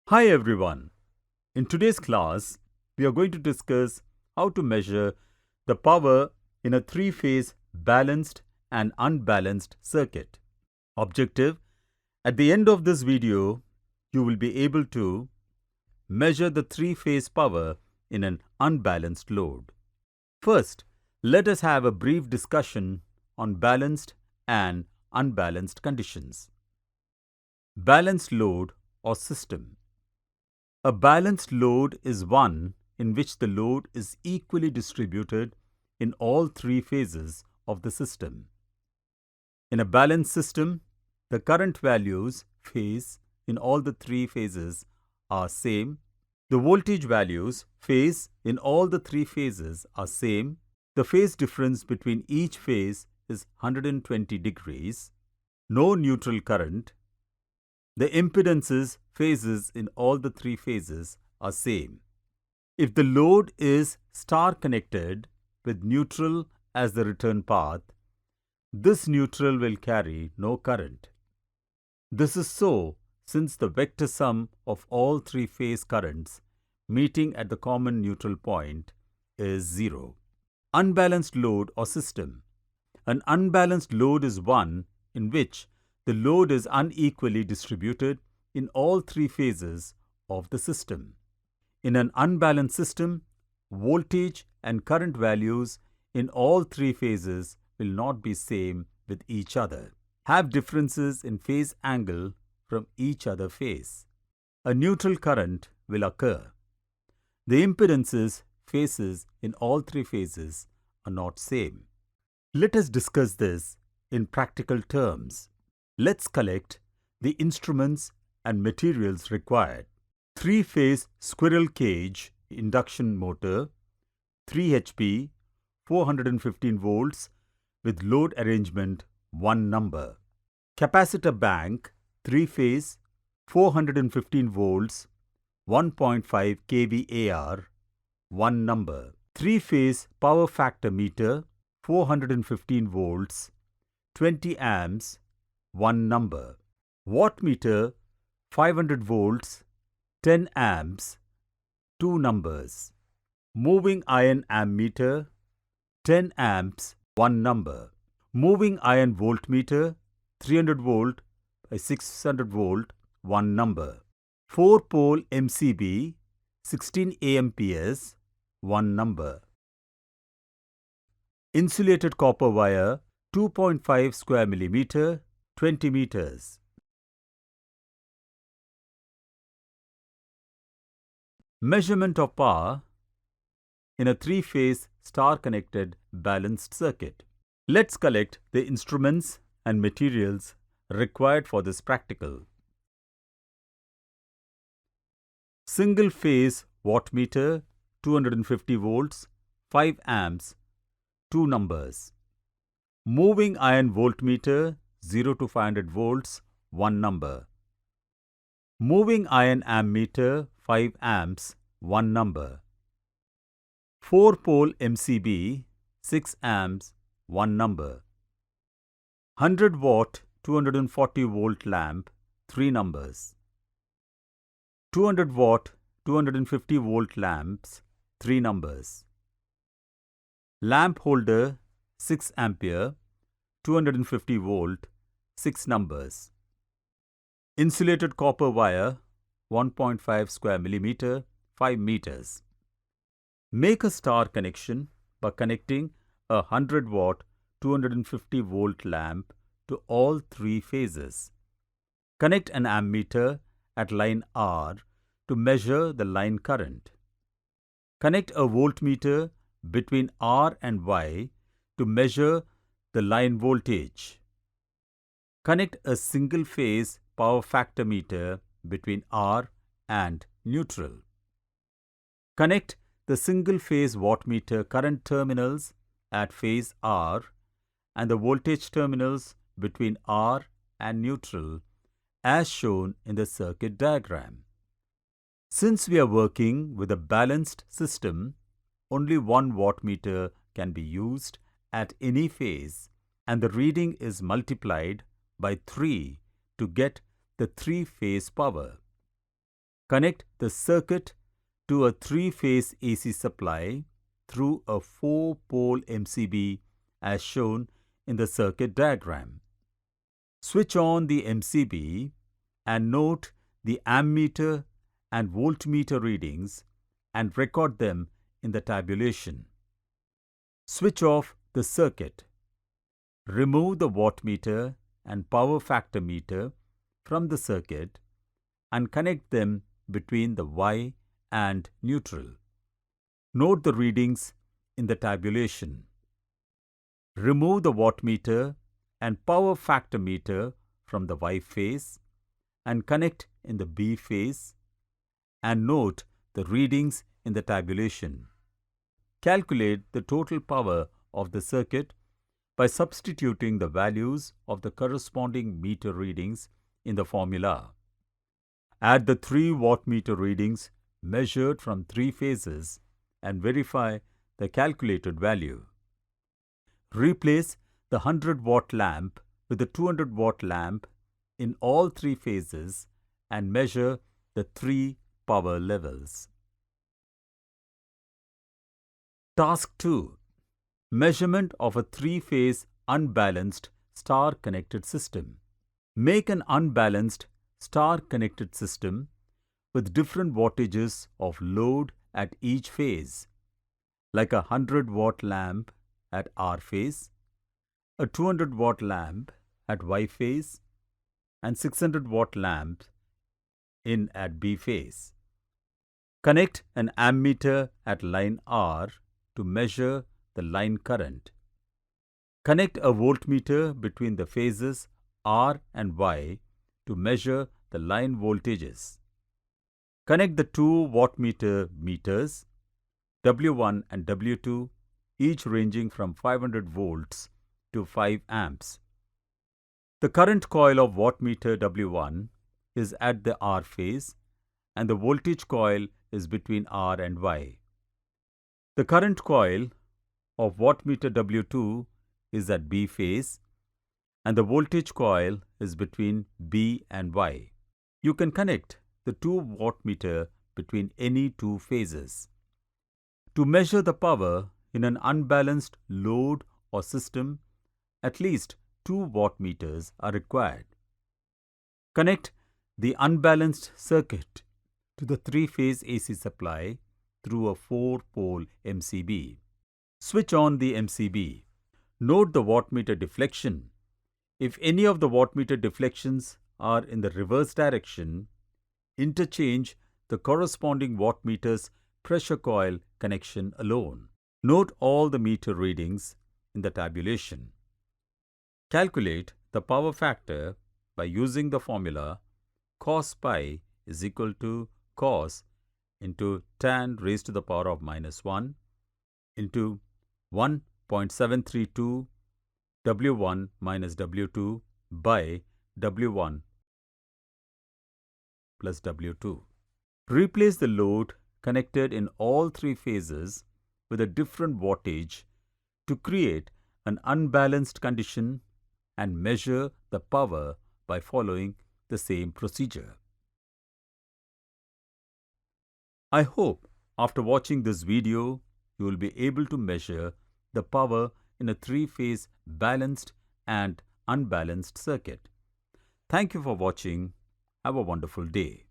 Hi everyone. In today's class, we are going to discuss how to measure the power in a three-phase balanced and unbalanced circuit. Objective: at the end of this video, you will be able to measure the three-phase power in an unbalanced load. First, let us have a brief discussion on balanced and unbalanced conditions. Balanced load or system. A balanced load is one in which the load is equally distributed in all three phases of the system. In a balanced system, the current values phase in all the three phases are same. The voltage values phase in all the three phases are same. The phase difference between each phase is 120 degrees. No neutral current. The impedances phases in all the three phases are same. If the load is star connected with neutral as the return path, this neutral will carry no current. This is so since the vector sum of all three phase currents meeting at the common neutral point is 0. Unbalanced load or system. An unbalanced load is one in which the load is unequally distributed in all three phases of the system. In an unbalanced system, voltage and current values in all three phases will not be same with each other, have differences in phase angle from each other phase. A neutral current will occur. The impedances phases in all three phases are not same. Let us discuss this in practical terms. Let's collect the instruments and materials required. 3-phase squirrel cage induction motor, 3 HP, 415 volts with load arrangement 1 number. Capacitor bank, 3-phase, 415 volts, 1.5 kVAR, 1 number. 3-phase power factor meter, 415 volts, 20 amps, 1 number. Wattmeter, 500 volts, 10 amps, 2 numbers. Moving iron ammeter, 10 amps, 1 number. Moving iron voltmeter, 300 volt by 600 volt, 1 number. 4-pole MCB, 16 amps, 1 number. Insulated copper wire, 2.5 square millimeter, 20 meters. Measurement of power in a three-phase star-connected balanced circuit. Let's collect the instruments and materials required for this practical. Single-phase wattmeter, 250 volts, 5 amps, 2 numbers. Moving iron voltmeter, 0 to 500 volts, 1 number. Moving iron ammeter, 5 amps, 1 number. 4-pole MCB, 6 amps, 1 number. 100 watt, 240 volt lamp, 3 numbers. 200 watt, 250 volt lamps, 3 numbers. Lamp holder, 6 ampere, 250 volt, 6 numbers. Insulated copper wire, 1.5 square millimeter, 5 meters. Make a star connection by connecting a 100 watt, 250 volt lamp to all three phases. Connect an ammeter at line R to measure the line current. Connect a voltmeter between R and Y to measure the line voltage. Connect a single-phase power factor meter between R and neutral. Connect the single-phase wattmeter current terminals at phase R and the voltage terminals between R and neutral as shown in the circuit diagram. Since we are working with a balanced system, only one wattmeter can be used at any phase and the reading is multiplied by 3 to get the three-phase power. Connect the circuit to a 3-phase AC supply through a 4-pole MCB as shown in the circuit diagram. Switch on the MCB and note the ammeter and voltmeter readings and record them in the tabulation. Switch off the circuit. Remove the wattmeter and power factor meter from the circuit and connect them between the Y and neutral. Note the readings in the tabulation. Remove the wattmeter and power factor meter from the Y phase and connect in the B phase and note the readings in the tabulation. Calculate the total power of the circuit by substituting the values of the corresponding meter readings in the formula. Add the 3 wattmeter readings measured from 3 phases and verify the calculated value. Replace the 100-watt lamp with the 200-watt lamp in all 3 phases and measure the 3 power levels. Task 2. Measurement of a 3-phase unbalanced star-connected system. Make an unbalanced star-connected system with different wattages of load at each phase, like a 100-watt lamp at R phase, a 200-watt lamp at Y phase, and 600-watt lamp in at B phase. Connect an ammeter at line R to measure the line current. Connect a voltmeter between the phases R and Y to measure the line voltages. Connect the 2 wattmeter meters, W1 and W2, each ranging from 500 volts to 5 amps. The current coil of wattmeter W1 is at the R phase and the voltage coil is between R and Y. The current coil of wattmeter W2 is at B phase and the voltage coil is between B and Y. You can connect the 2 wattmeter between any 2 phases. To measure the power in an unbalanced load or system, at least 2 wattmeters are required. Connect the unbalanced circuit to the 3-phase AC supply through a 4-pole MCB. Switch on the MCB. Note the wattmeter deflection. If any of the wattmeter deflections are in the reverse direction, interchange the corresponding wattmeter's pressure coil connection alone. Note all the meter readings in the tabulation. Calculate the power factor by using the formula cos pi is equal to cos into tan raised to the power of minus 1 into 1.732 W1 minus W2 by W1 plus W2. Replace the load connected in all 3 phases with a different wattage to create an unbalanced condition and measure the power by following the same procedure. I hope after watching this video, you will be able to measure the power in a 3-phase balanced and unbalanced circuit. Thank you for watching. Have a wonderful day.